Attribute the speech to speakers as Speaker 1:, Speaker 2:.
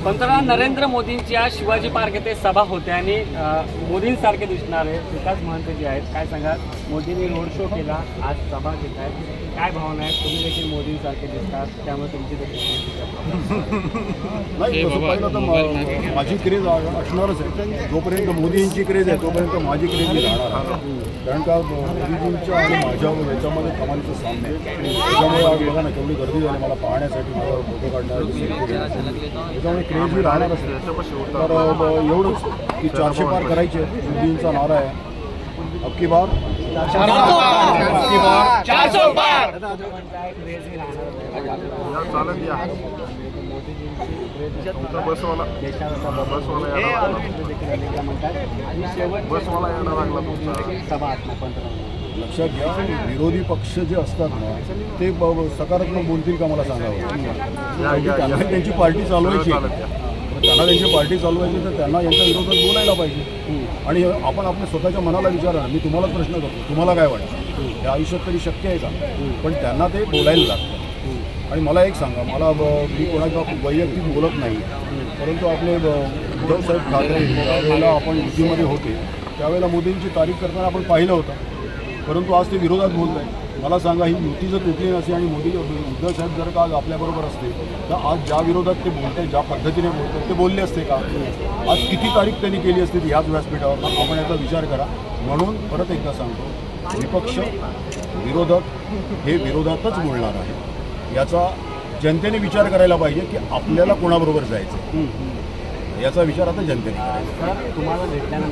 Speaker 1: पंतप्रधान नरेंद्र मोदींची आज शिवाजी पार्क येथे सभा होते आणि मोदींसारखे दिसणारे विकास महंत जे आहेत, काय सांगा? मोदींनी रोड शो केला, आज सभा घेत आहेत, काय भावना आहेत? तुम्ही देखील मोदींसारखे दिसतात, त्यामुळे तुमची
Speaker 2: नाही, तसं पाहिलं तर माझी क्रेज असणारच आहे. जोपर्यंत मोदींची क्रेज आहे तोपर्यंत माझी क्रेज राहणार आहे. कारण का मोदींच्या आणि माझ्या याच्यामध्ये कमालीचं सामने आहे. त्याच्यामुळे आज बघा ना केवढी गर्दी झाली मला पाहण्यासाठी, मला फोटो काढण्यासाठी. त्याच्यामुळे क्रेज ही राहणारच आहे. तर एवढंच की 400 पार करायचे मोदींचा नारा आहे. अबकी बार
Speaker 3: 400 पार.
Speaker 2: लक्षात घ्या, विरोधी पक्ष जे असतात ना ते सकारात्मक बोलतील का मला सांगावं. त्यांना त्यांची पार्टी चालवायची, तर त्यांना यांच्या विरोधात बोलायला पाहिजे. आणि आपण आपल्या स्वतःच्या मनाला विचारा. मी तुम्हालाच प्रश्न करतो, तुम्हाला काय वाटतं या आयुष्यात तरी शक्य आहे का? पण त्यांना ते बोलायला लागतं. आणि मला एक सांगा, मला मी कोणाच्या वैयक्तिक बोलत नाही, परंतु आपले उद्धवसाहेब ठाकरे ज्यावेळेला आपण युतीमध्ये होते त्यावेळेला मोदींची तारीफ करताना आपण पाहिलं होतं, परंतु आज ते विरोधात बोलत आहे. मला सांगा, ही युती जर तुटली नसती आणि मोदी उद्धवसाहेब जर का आज आपल्याबरोबर असते तर आज ज्या विरोधात ते बोलत ज्या पद्धतीने बोलतात ते बोलले असते का? आज किती तारीख त्यांनी केली असते ह्याच व्यासपीठावर? आपण याचा विचार करा. म्हणून परत एकदा सांगतो, विपक्ष विरोधक हे विरोधातच बोलणार आहे. याचा जनतेने विचार करायला पाहिजे की आपल्याला कोणाबरोबर जायचं, याचा विचार आता जनतेने करायचा.
Speaker 1: तुम्हाला भेटल्यानंतर